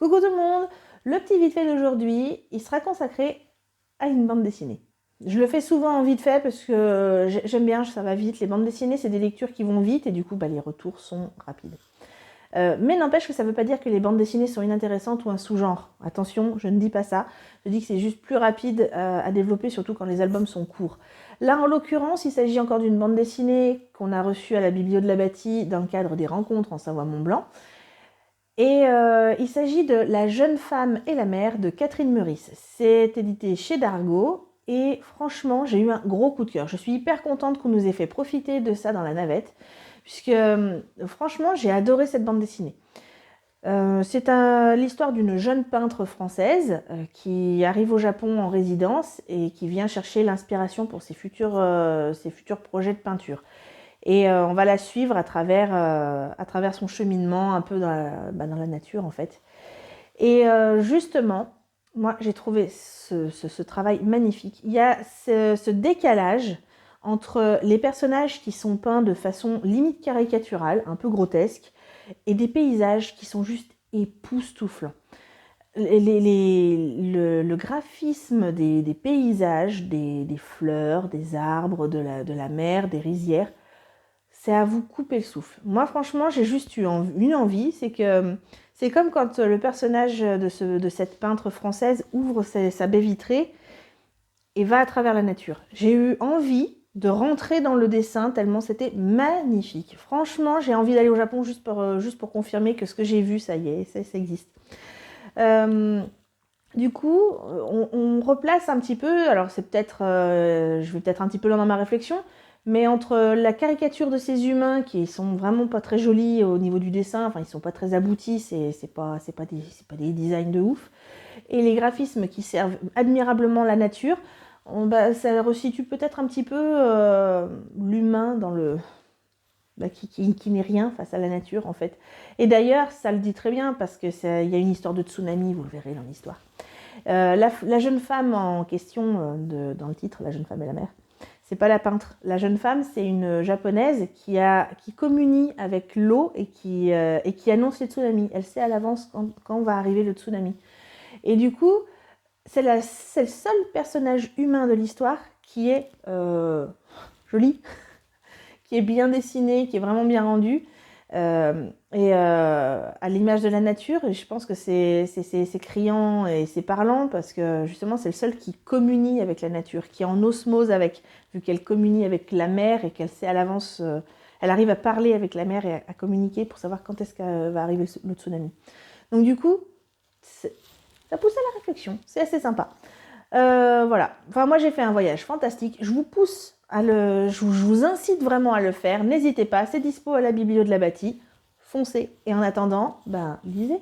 Coucou tout le monde, le petit vite fait d'aujourd'hui, il sera consacré à une bande dessinée. Je le fais souvent en vite fait parce que j'aime bien, ça va vite. Les bandes dessinées, c'est des lectures qui vont vite et du coup, les retours sont rapides. Mais n'empêche que ça ne veut pas dire que les bandes dessinées sont inintéressantes ou un sous-genre. Attention, je ne dis pas ça. Je dis que c'est juste plus rapide à développer, surtout quand les albums sont courts. Là, en l'occurrence, il s'agit encore d'une bande dessinée qu'on a reçue à la Bibliothèque de la Bâtie dans le cadre des rencontres en Savoie-Mont-Blanc. Et il s'agit de La jeune femme et la mère de Catherine Meurice. C'est édité chez Dargaud et franchement, j'ai eu un gros coup de cœur. Je suis hyper contente qu'on nous ait fait profiter de ça dans la navette, puisque franchement, j'ai adoré cette bande dessinée. C'est l'histoire d'une jeune peintre française qui arrive au Japon en résidence et qui vient chercher l'inspiration pour ses futurs projets de peinture. Et on va la suivre à travers son cheminement un peu dans la nature en fait. Et justement, moi j'ai trouvé ce travail magnifique. Il y a ce décalage entre les personnages qui sont peints de façon limite caricaturale, un peu grotesque, et des paysages qui sont juste époustouflants. Le graphisme des paysages, des fleurs, des arbres, de la mer, des rizières, c'est à vous couper le souffle. Moi, franchement, j'ai juste eu une envie, c'est que c'est comme quand le personnage de cette peintre française ouvre sa baie vitrée et va à travers la nature. J'ai eu envie de rentrer dans le dessin tellement c'était magnifique. Franchement, j'ai envie d'aller au Japon juste pour confirmer que ce que j'ai vu, ça y est, ça existe. Du coup, on replace un petit peu, alors c'est peut-être, je vais peut-être un petit peu loin dans ma réflexion, mais entre la caricature de ces humains qui sont vraiment pas très jolis au niveau du dessin, enfin ils sont pas très aboutis, c'est pas des designs de ouf, et les graphismes qui servent admirablement la nature, ça resitue peut-être un petit peu l'humain dans qui n'est rien face à la nature en fait. Et d'ailleurs, ça le dit très bien parce que il y a une histoire de tsunami, vous le verrez dans l'histoire. La jeune femme en question, dans le titre, La jeune femme et la mère, c'est pas la peintre. La jeune femme, c'est une japonaise qui communie avec l'eau et qui annonce les tsunamis. Elle sait à l'avance quand va arriver le tsunami. Et du coup, c'est le seul personnage humain de l'histoire qui est joli, qui est bien dessiné, qui est vraiment bien rendu. À l'image de la nature, et je pense que c'est criant et c'est parlant parce que justement c'est le seul qui communie avec la nature, qui est en osmose avec, vu qu'elle communie avec la mer et qu'elle sait à l'avance, elle arrive à parler avec la mer et à communiquer pour savoir quand est-ce qu'elle va arriver le tsunami. Donc du coup, ça pousse à la réflexion, c'est assez sympa. Voilà, enfin moi j'ai fait un voyage fantastique, je vous pousse je vous incite vraiment à le faire, n'hésitez pas, c'est dispo à la Bibliothèque de la Bâtie, foncez, et en attendant, lisez.